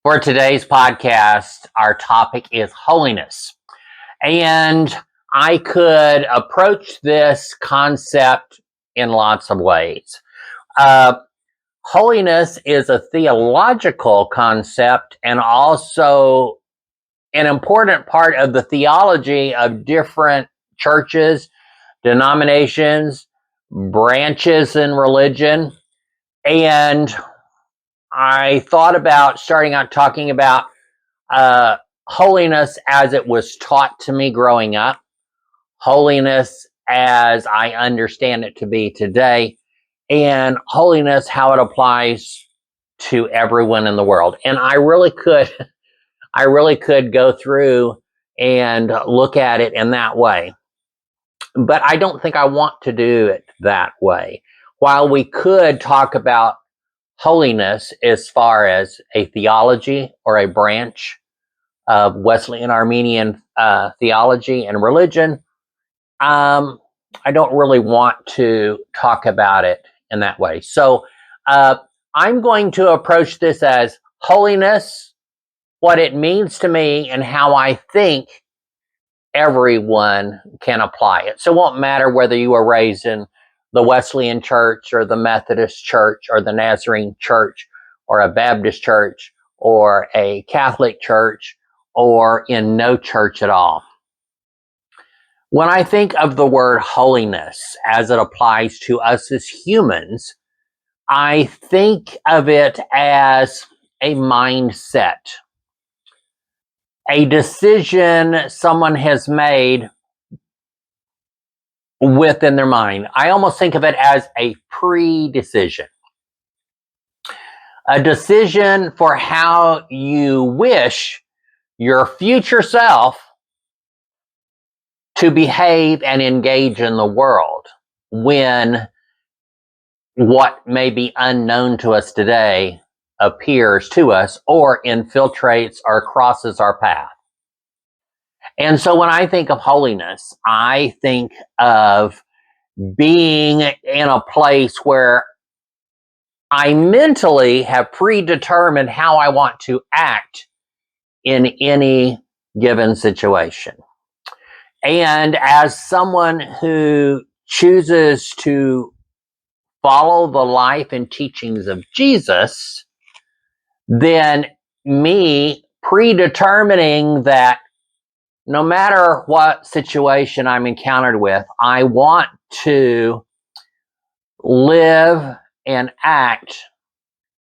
For today's podcast, our topic is holiness. And I could approach this concept in lots of ways. Holiness is a theological concept and also an important part of the theology of different churches, denominations, branches in religion. And I thought about starting out talking about holiness as it was taught to me growing up, holiness as I understand it to be today, and holiness how it applies to everyone in the world. And I really could go through and look at it in that way. But I don't think I want to do it that way. While we could talk about holiness as far as a theology or a branch of Wesleyan Armenian theology and religion, I don't really want to talk about it in that way. So I'm going to approach this as holiness, what it means to me, and how I think everyone can apply it. So it won't matter whether you were raised in the Wesleyan Church or the Methodist Church or the Nazarene Church or a Baptist church or a Catholic church or in no church at all. When I think of the word holiness as it applies to us as humans, I think of it as a mindset, a decision someone has made within their mind. I almost think of it as a pre-decision, a decision for how you wish your future self to behave and engage in the world when what may be unknown to us today appears to us or infiltrates or crosses our path. And so when I think of holiness, I think of being in a place where I mentally have predetermined how I want to act in any given situation. And as someone who chooses to follow the life and teachings of Jesus, then me predetermining that no matter what situation I'm encountered with, I want to live and act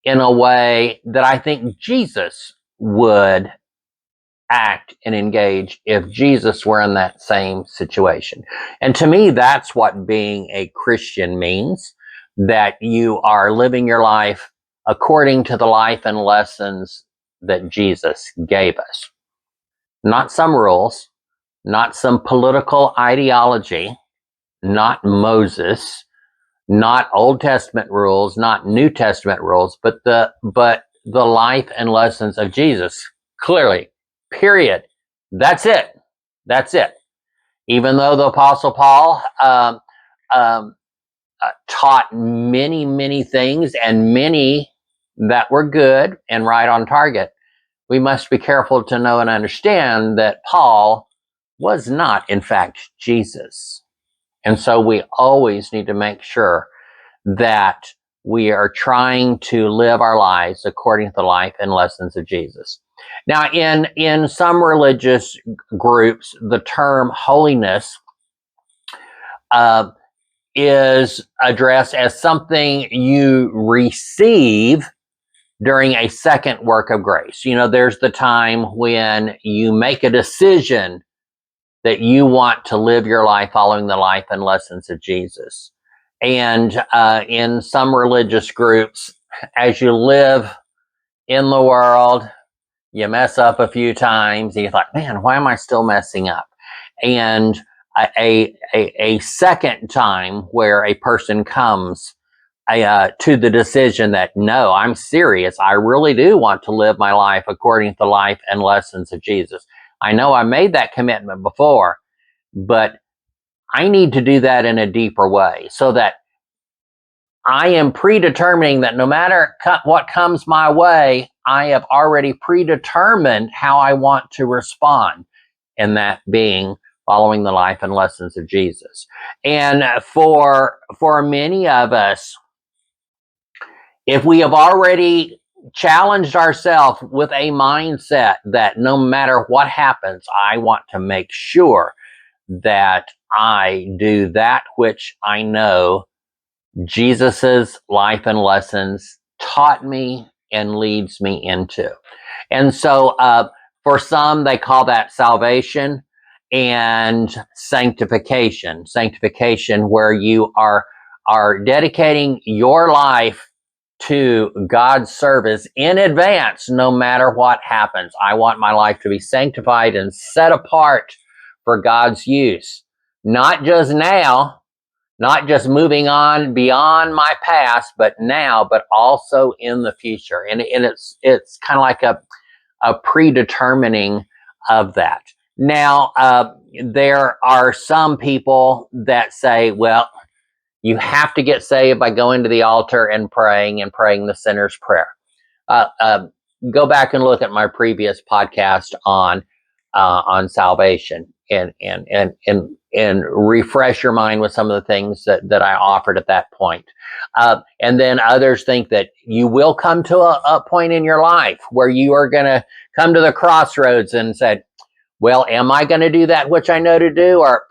in a way that I think Jesus would act and engage if Jesus were in that same situation. And to me, that's what being a Christian means, that you are living your life according to the life and lessons that Jesus gave us. Not some rules, not some political ideology, not Moses, not Old Testament rules, not New Testament rules, but the life and lessons of Jesus. Clearly, period. That's it. That's it. Even though the Apostle Paul taught many things, and many that were good and right on target, we must be careful to know and understand that Paul was not, in fact, Jesus. And so we always need to make sure that we are trying to live our lives according to the life and lessons of Jesus. Now, in some religious groups, the term holiness is addressed as something you receive during a second work of grace. You know, there's the time when you make a decision that you want to live your life following the life and lessons of Jesus. And in some religious groups, as you live in the world, you mess up a few times, and you're like, man, why am I still messing up? And a second time where a person comes to the decision that, no, I'm serious. I really do want to live my life according to the life and lessons of Jesus. I know I made that commitment before, but I need to do that in a deeper way so that I am predetermining that no matter what comes my way, I have already predetermined how I want to respond, and that being following the life and lessons of Jesus. And for many of us, if we have already challenged ourselves with a mindset that no matter what happens, I want to make sure that I do that which I know Jesus's life and lessons taught me and leads me into. And so for some, they call that salvation and sanctification. Sanctification, where you are dedicating your life to God's service in advance, no matter what happens. I want my life to be sanctified and set apart for God's use, not just now, not just moving on beyond my past, but now, but also in the future. And it's kind of like a predetermining of that. Now, there are some people that say, well, you have to get saved by going to the altar and praying the sinner's prayer. Go back and look at my previous podcast on salvation and refresh your mind with some of the things that I offered at that point. And then others think that you will come to a point in your life where you are going to come to the crossroads and say, well, am I going to do that which I know to do? Or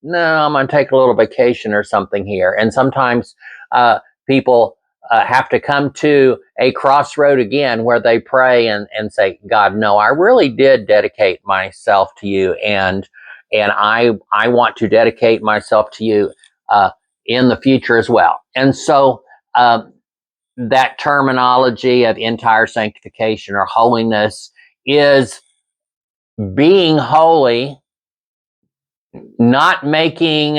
no, I'm going to take a little vacation or something here. And sometimes people have to come to a crossroad again where they pray and say, God, no, I really did dedicate myself to you. And I want to dedicate myself to you in the future as well. And so that terminology of entire sanctification or holiness is being holy, not making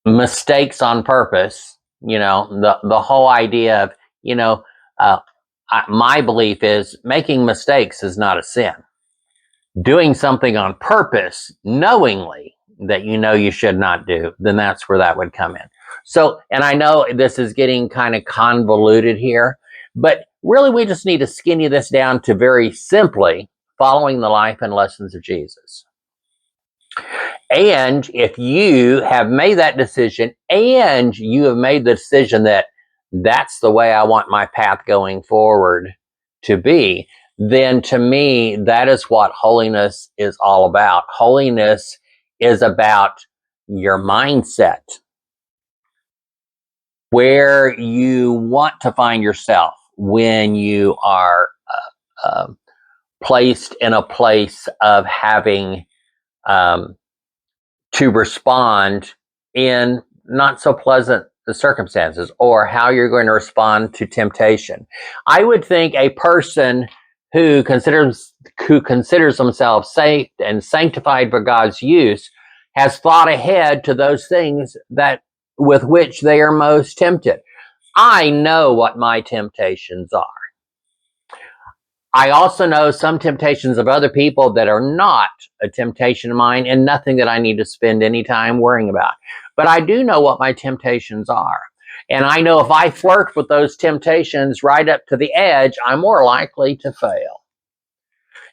mistakes on purpose. You know, the whole idea of, you know, my belief is making mistakes is not a sin. Doing something on purpose, knowingly, that you know you should not do, then that's where that would come in. So, and I know this is getting kind of convoluted here, but really we just need to skinny this down to very simply following the life and lessons of Jesus. And if you have made that decision and you have made the decision that that's the way I want my path going forward to be, then to me, that is what holiness is all about. Holiness is about your mindset, where you want to find yourself when you are placed in a place of having to respond in not so pleasant circumstances, or how you're going to respond to temptation. I would think a person who considers themselves saved and sanctified for God's use has thought ahead to those things that with which they are most tempted. I know what my temptations are. I also know some temptations of other people that are not a temptation of mine and nothing that I need to spend any time worrying about. But I do know what my temptations are. And I know if I flirt with those temptations right up to the edge, I'm more likely to fail.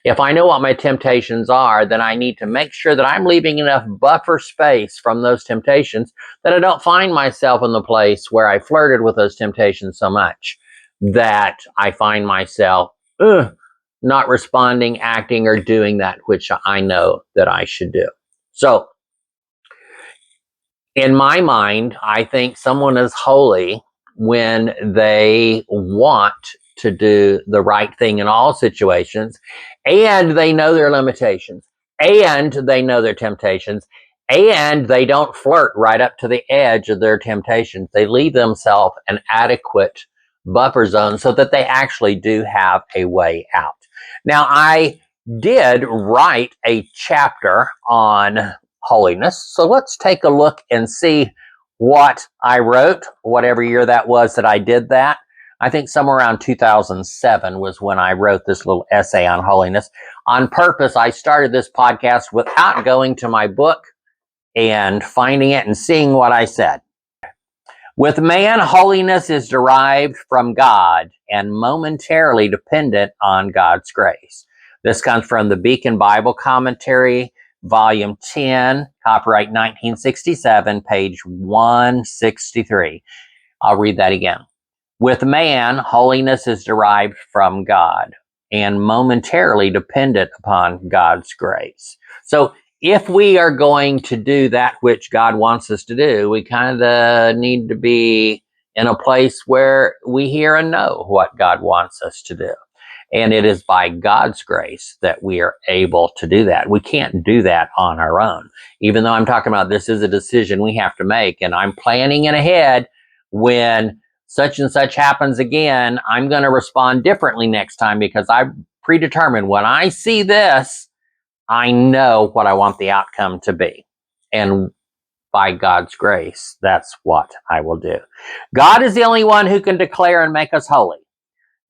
If I know what my temptations are, then I need to make sure that I'm leaving enough buffer space from those temptations that I don't find myself in the place where I flirted with those temptations so much that I find myself not responding, acting, or doing that which I know that I should do. So, in my mind, I think someone is holy when they want to do the right thing in all situations, and they know their limitations, and they know their temptations, and they don't flirt right up to the edge of their temptations. They leave themselves an adequate buffer zone so that they actually do have a way out. Now, I did write a chapter on holiness, so let's take a look and see what I wrote, whatever year that was that I did that. I think somewhere around 2007 was when I wrote this little essay on holiness. On purpose, I started this podcast without going to my book and finding it and seeing what I said. With man, holiness is derived from God and momentarily dependent on God's grace. This comes from the Beacon Bible Commentary, Volume 10, copyright 1967, page 163. I'll read that again. With man, holiness is derived from God and momentarily dependent upon God's grace. So if we are going to do that which God wants us to do, we kind of need to be in a place where we hear and know what God wants us to do. And it is by God's grace that we are able to do that. We can't do that on our own. Even though I'm talking about this is a decision we have to make, and I'm planning it ahead, when such and such happens again, I'm going to respond differently next time because I've predetermined when I see this, I know what I want the outcome to be. And by God's grace, that's what I will do. God is the only one who can declare and make us holy.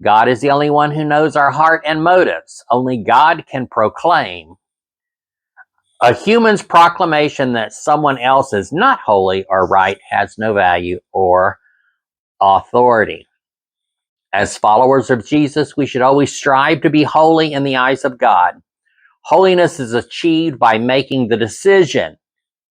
God is the only one who knows our heart and motives. Only God can proclaim. A human's proclamation that someone else is not holy or right has no value or authority. As followers of Jesus, we should always strive to be holy in the eyes of God. Holiness is achieved by making the decision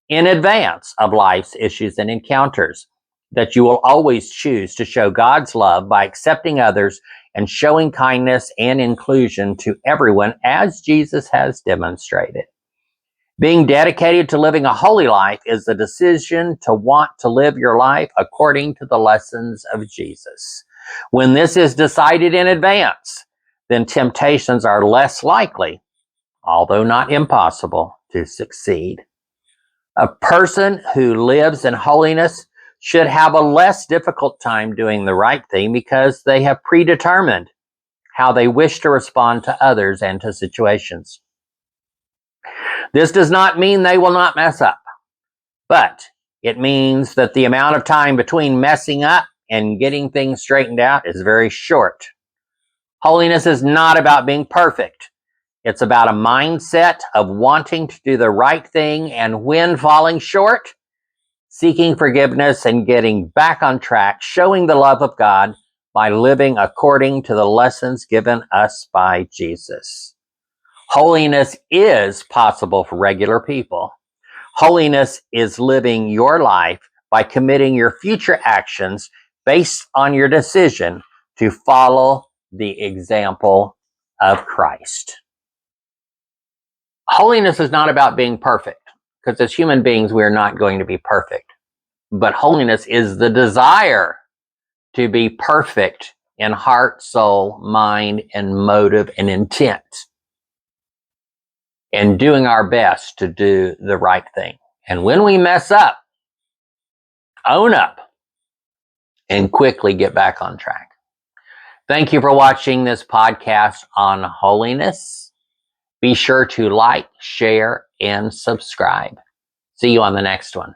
in advance of life's issues and encounters that you will always choose to show God's love by accepting others and showing kindness and inclusion to everyone as Jesus has demonstrated. Being dedicated to living a holy life is the decision to want to live your life according to the lessons of Jesus. When this is decided in advance, then temptations are less likely, although not impossible, to succeed. A person who lives in holiness should have a less difficult time doing the right thing because they have predetermined how they wish to respond to others and to situations. This does not mean they will not mess up, but it means that the amount of time between messing up and getting things straightened out is very short. Holiness is not about being perfect. It's about a mindset of wanting to do the right thing, and when falling short, seeking forgiveness and getting back on track, showing the love of God by living according to the lessons given us by Jesus. Holiness is possible for regular people. Holiness is living your life by committing your future actions based on your decision to follow the example of Christ. Holiness is not about being perfect, because as human beings, we're not going to be perfect. But holiness is the desire to be perfect in heart, soul, mind, and motive and intent, and doing our best to do the right thing. And when we mess up, own up and quickly get back on track. Thank you for watching this podcast on holiness. Be sure to like, share, and subscribe. See you on the next one.